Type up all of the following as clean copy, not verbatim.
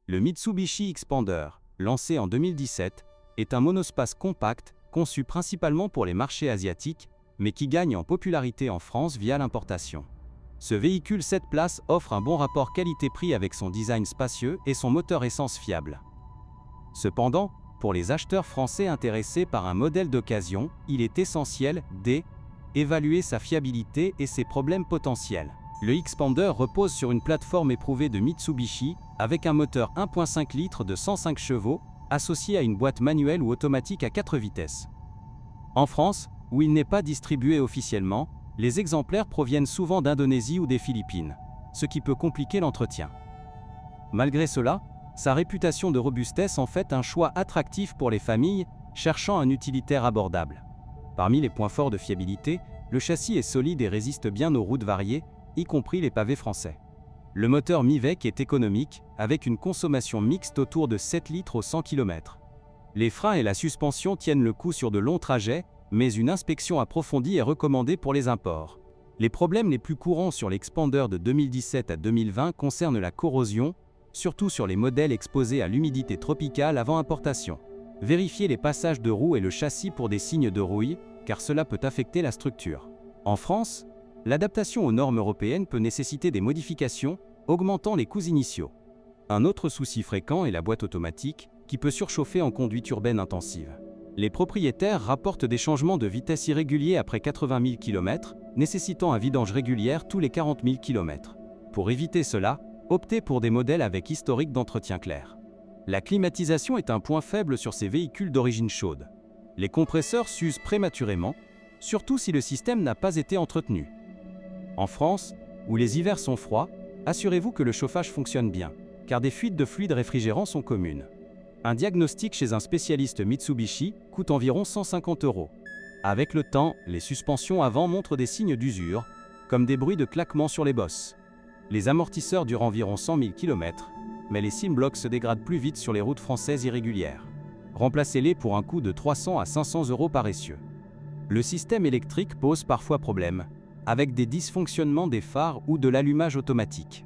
Le Mitsubishi Xpander, lancé en 2017, est un monospace compact, conçu principalement pour les marchés asiatiques, mais qui gagne en popularité en France via l'importation. Ce véhicule 7 places offre un bon rapport qualité-prix avec son design spacieux et son moteur essence fiable. Cependant, pour les acheteurs français intéressés par un modèle d'occasion, il est essentiel d'évaluer sa fiabilité et ses problèmes potentiels. Le Xpander repose sur une plateforme éprouvée de Mitsubishi, avec un moteur 1.5 litres de 105 chevaux, associé à une boîte manuelle ou automatique à 4 vitesses. En France, où il n'est pas distribué officiellement, les exemplaires proviennent souvent d'Indonésie ou des Philippines, ce qui peut compliquer l'entretien. Malgré cela, sa réputation de robustesse en fait un choix attractif pour les familles cherchant un utilitaire abordable. Parmi les points forts de fiabilité, le châssis est solide et résiste bien aux routes variées, y compris les pavés français. Le moteur Mivec est économique, avec une consommation mixte autour de 7 litres au 100 km. Les freins et la suspension tiennent le coup sur de longs trajets, mais une inspection approfondie est recommandée pour les imports. Les problèmes les plus courants sur l'Xpander de 2017 à 2020 concernent la corrosion, surtout sur les modèles exposés à l'humidité tropicale avant importation. Vérifiez les passages de roues et le châssis pour des signes de rouille, car cela peut affecter la structure. En France, l'adaptation aux normes européennes peut nécessiter des modifications, augmentant les coûts initiaux. Un autre souci fréquent est la boîte automatique, qui peut surchauffer en conduite urbaine intensive. Les propriétaires rapportent des changements de vitesse irréguliers après 80 000 km, nécessitant un vidange régulier tous les 40 000 km. Pour éviter cela, optez pour des modèles avec historique d'entretien clair. La climatisation est un point faible sur ces véhicules d'origine chaude. Les compresseurs s'usent prématurément, surtout si le système n'a pas été entretenu. En France, où les hivers sont froids, assurez-vous que le chauffage fonctionne bien, car des fuites de fluide réfrigérant sont communes. Un diagnostic chez un spécialiste Mitsubishi coûte environ 150 €. Avec le temps, les suspensions avant montrent des signes d'usure, comme des bruits de claquements sur les bosses. Les amortisseurs durent environ 100 000 km, mais les SIM-blocs se dégradent plus vite sur les routes françaises irrégulières. Remplacez-les pour un coût de 300 à 500 € par essieu. Le système électrique pose parfois problème, avec des dysfonctionnements des phares ou de l'allumage automatique.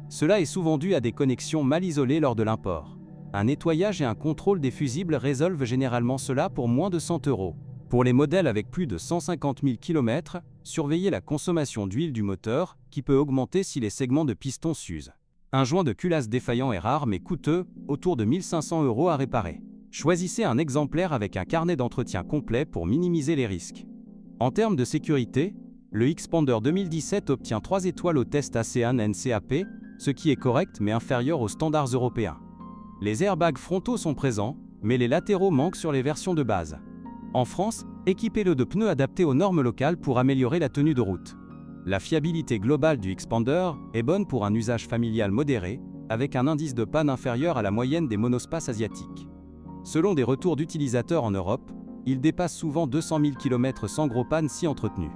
Cela est souvent dû à des connexions mal isolées lors de l'import. Un nettoyage et un contrôle des fusibles résolvent généralement cela pour moins de 100 €. Pour les modèles avec plus de 150 000 km, surveillez la consommation d'huile du moteur, qui peut augmenter si les segments de piston s'usent. Un joint de culasse défaillant est rare mais coûteux, autour de 1 500 € à réparer. Choisissez un exemplaire avec un carnet d'entretien complet pour minimiser les risques. En termes de sécurité, le Xpander 2017 obtient 3 étoiles au test ASEAN NCAP, ce qui est correct mais inférieur aux standards européens. Les airbags frontaux sont présents, mais les latéraux manquent sur les versions de base. En France, équipez-le de pneus adaptés aux normes locales pour améliorer la tenue de route. La fiabilité globale du Xpander est bonne pour un usage familial modéré, avec un indice de panne inférieur à la moyenne des monospaces asiatiques. Selon des retours d'utilisateurs en Europe, il dépasse souvent 200 000 km sans gros panne si entretenu.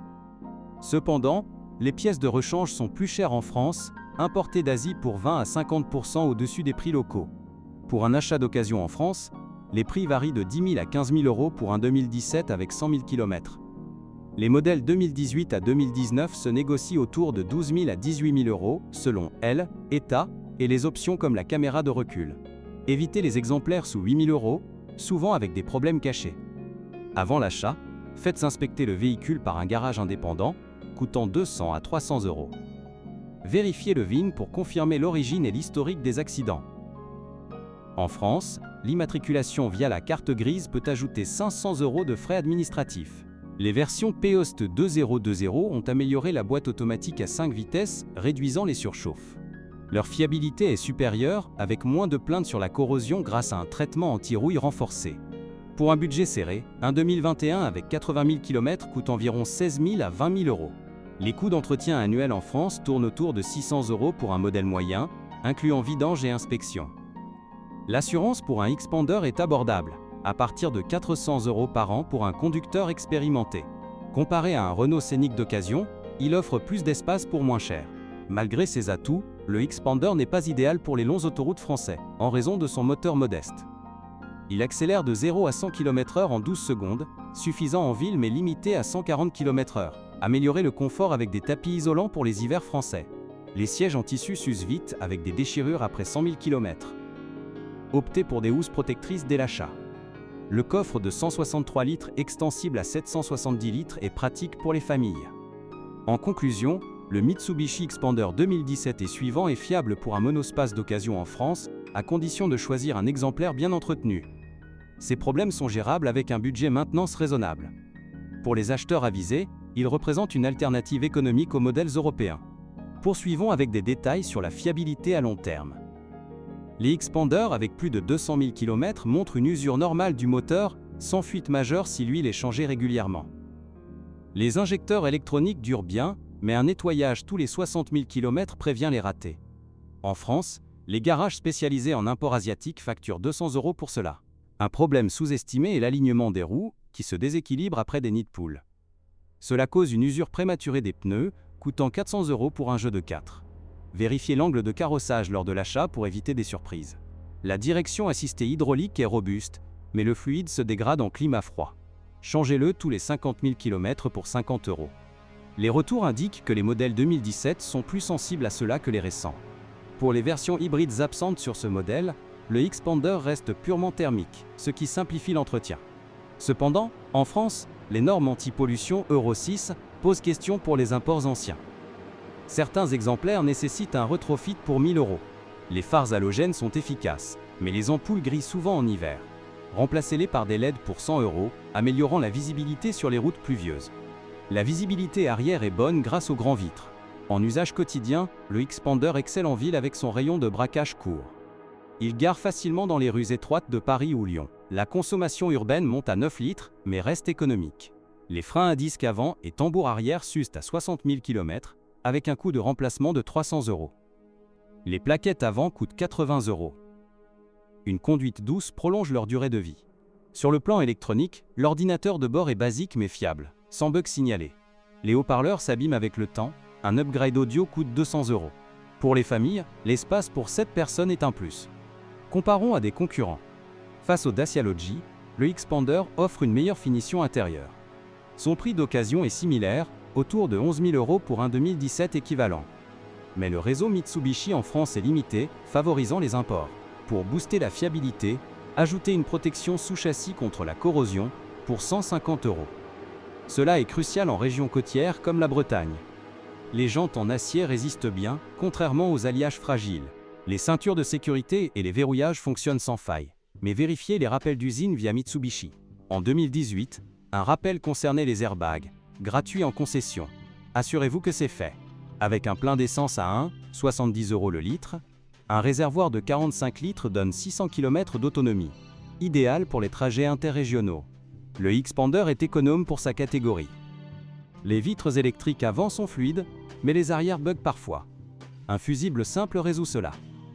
Cependant, les pièces de rechange sont plus chères en France, importées d'Asie pour 20 à 50% au-dessus des prix locaux. Pour un achat d'occasion en France, les prix varient de 10 000 à 15 000 € pour un 2017 avec 100 000 km. Les modèles 2018 à 2019 se négocient autour de 12 000 à 18 000 € selon état et les options comme la caméra de recul. Évitez les exemplaires sous 8 000 €, souvent avec des problèmes cachés. Avant l'achat, faites inspecter le véhicule par un garage indépendant, coûtant 200 à 300 €. Vérifiez le VIN pour confirmer l'origine et l'historique des accidents. En France, l'immatriculation via la carte grise peut ajouter 500 € de frais administratifs. Les versions P-Host 2020 ont amélioré la boîte automatique à 5 vitesses, réduisant les surchauffes. Leur fiabilité est supérieure, avec moins de plaintes sur la corrosion grâce à un traitement anti-rouille renforcé. Pour un budget serré, un 2021 avec 80 000 km coûte environ 16 000 à 20 000 €. Les coûts d'entretien annuels en France tournent autour de 600 € pour un modèle moyen, incluant vidange et inspection. L'assurance pour un Xpander est abordable, à partir de 400 € par an pour un conducteur expérimenté. Comparé à un Renault Scénic d'occasion, il offre plus d'espace pour moins cher. Malgré ses atouts, le Xpander n'est pas idéal pour les longs autoroutes français, en raison de son moteur modeste. Il accélère de 0 à 100 km/h en 12 secondes, suffisant en ville mais limité à 140 km/h. Améliorez le confort avec des tapis isolants pour les hivers français. Les sièges en tissu s'usent vite avec des déchirures après 100 000 km. optez pour des housses protectrices dès l'achat. Le coffre de 163 litres extensible à 770 litres est pratique pour les familles. En conclusion, le Mitsubishi Xpander 2017 et suivant est fiable pour un monospace d'occasion en France, à condition de choisir un exemplaire bien entretenu. Ces problèmes sont gérables avec un budget maintenance raisonnable. Pour les acheteurs avisés, il représente une alternative économique aux modèles européens. Poursuivons avec des détails sur la fiabilité à long terme. Les Xpander avec plus de 200 000 km montrent une usure normale du moteur, sans fuite majeure si l'huile est changée régulièrement. Les injecteurs électroniques durent bien, mais un nettoyage tous les 60 000 km prévient les ratés. En France, les garages spécialisés en import asiatique facturent 200 € pour cela. Un problème sous-estimé est l'alignement des roues, qui se déséquilibre après des nids de poules. Cela cause une usure prématurée des pneus, coûtant 400 € pour un jeu de 4. Vérifiez l'angle de carrossage lors de l'achat pour éviter des surprises. La direction assistée hydraulique est robuste, mais le fluide se dégrade en climat froid. Changez-le tous les 50 000 km pour 50 €. Les retours indiquent que les modèles 2017 sont plus sensibles à cela que les récents. Pour les versions hybrides absentes sur ce modèle, le Xpander reste purement thermique, ce qui simplifie l'entretien. Cependant, en France, les normes anti-pollution Euro 6 posent question pour les imports anciens. Certains exemplaires nécessitent un retrofit pour 1 000 €. Les phares halogènes sont efficaces, mais les ampoules grillent souvent en hiver. Remplacez-les par des LED pour 100 €, améliorant la visibilité sur les routes pluvieuses. La visibilité arrière est bonne grâce aux grands vitres. En usage quotidien, le Xpander excelle en ville avec son rayon de braquage court. Il gare facilement dans les rues étroites de Paris ou Lyon. La consommation urbaine monte à 9 litres, mais reste économique. Les freins à disque avant et tambour arrière s'usent à 60 000 km, avec un coût de remplacement de 300 €. Les plaquettes avant coûtent 80 €. Une conduite douce prolonge leur durée de vie. Sur le plan électronique, l'ordinateur de bord est basique mais fiable, sans bug signalé. Les haut-parleurs s'abîment avec le temps, un upgrade audio coûte 200 €. Pour les familles, l'espace pour 7 personnes est un plus. Comparons à des concurrents. Face au Dacia Logi, le Xpander offre une meilleure finition intérieure. Son prix d'occasion est similaire, autour de 11 000 € pour un 2017 équivalent. Mais le réseau Mitsubishi en France est limité, favorisant les imports. Pour booster la fiabilité, ajoutez une protection sous-châssis contre la corrosion pour 150 €. Cela est crucial en région côtière comme la Bretagne. Les jantes en acier résistent bien, contrairement aux alliages fragiles. Les ceintures de sécurité et les verrouillages fonctionnent sans faille. Mais vérifiez les rappels d'usine via Mitsubishi. En 2018, un rappel concernait les airbags, gratuit en concession. Assurez-vous que c'est fait. Avec un plein d'essence à 1,70 € le litre, un réservoir de 45 litres donne 600 km d'autonomie. Idéal pour les trajets interrégionaux. Le Xpander est économe pour sa catégorie. Les vitres électriques avant sont fluides, mais les arrières bug parfois. Un fusible simple résout cela.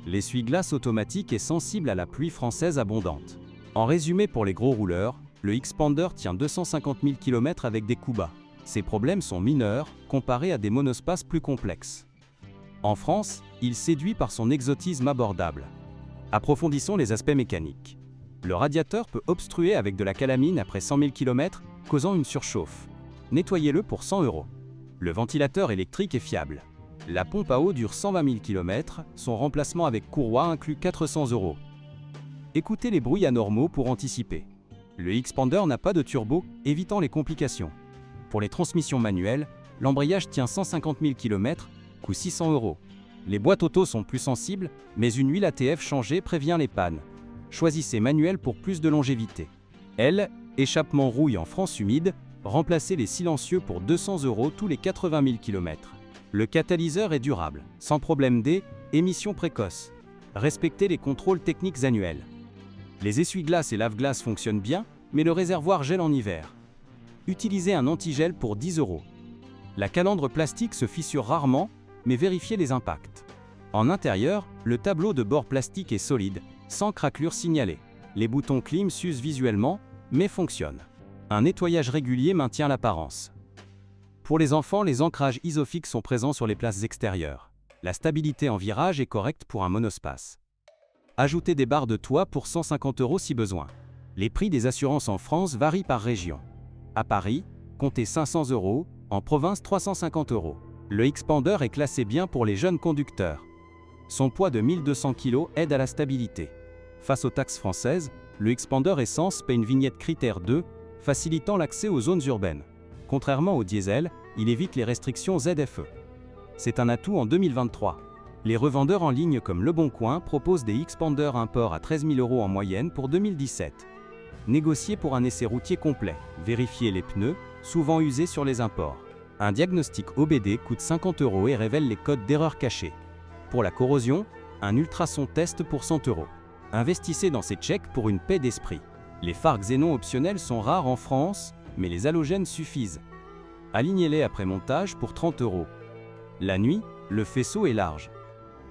L'essuie-glace automatique est sensible à la pluie française abondante. En résumé pour les gros rouleurs, le Xpander tient 250 000 km avec des coups bas. Ces problèmes sont mineurs, comparés à des monospaces plus complexes. En France, il séduit par son exotisme abordable. Approfondissons les aspects mécaniques. Le radiateur peut obstruer avec de la calamine après 100 000 km, causant une surchauffe. Nettoyez-le pour 100 €. Le ventilateur électrique est fiable. La pompe à eau dure 120 000 km, son remplacement avec courroie inclut 400 €. Écoutez les bruits anormaux pour anticiper. Le Xpander n'a pas de turbo, évitant les complications. Pour les transmissions manuelles, l'embrayage tient 150 000 km, coût 600 €. Les boîtes auto sont plus sensibles, mais une huile ATF changée prévient les pannes. Choisissez manuel pour plus de longévité. L, échappement rouille en France humide, remplacez les silencieux pour 200 € tous les 80 000 km. Le catalyseur est durable, sans problème émissions précoces. Respectez les contrôles techniques annuels. Les essuie-glaces et lave-glaces fonctionnent bien, mais le réservoir gèle en hiver. Utilisez un antigel pour 10 €. La calandre plastique se fissure rarement, mais vérifiez les impacts. En intérieur, le tableau de bord plastique est solide, sans craquelure signalée. Les boutons clim s'usent visuellement, mais fonctionnent. Un nettoyage régulier maintient l'apparence. Pour les enfants, les ancrages isofix sont présents sur les places extérieures. La stabilité en virage est correcte pour un monospace. Ajoutez des barres de toit pour 150 € si besoin. Les prix des assurances en France varient par région. À Paris, comptez 500 €, en province 350 €. Le Xpander est classé bien pour les jeunes conducteurs. Son poids de 1200 kg aide à la stabilité. Face aux taxes françaises, le Xpander Essence paie une vignette Critère 2, facilitant l'accès aux zones urbaines. Contrairement au diesel, il évite les restrictions ZFE. C'est un atout en 2023. Les revendeurs en ligne comme Leboncoin proposent des Xpander import à 13 000 € en moyenne pour 2017. Négocier pour un essai routier complet, vérifier les pneus, souvent usés sur les imports. Un diagnostic OBD coûte 50 € et révèle les codes d'erreur cachés. Pour la corrosion, un ultrason test pour 100 €. Investissez dans ces checks pour une paix d'esprit. Les phares xénon optionnels sont rares en France, mais les halogènes suffisent. Alignez-les après montage pour 30 €. La nuit, le faisceau est large.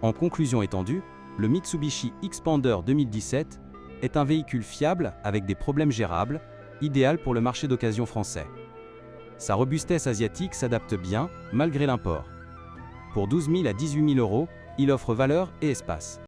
En conclusion étendue, le Mitsubishi Xpander 2017 est un véhicule fiable avec des problèmes gérables, idéal pour le marché d'occasion français. Sa robustesse asiatique s'adapte bien, malgré l'import. Pour 12 000 à 18 000 €, il offre valeur et espace.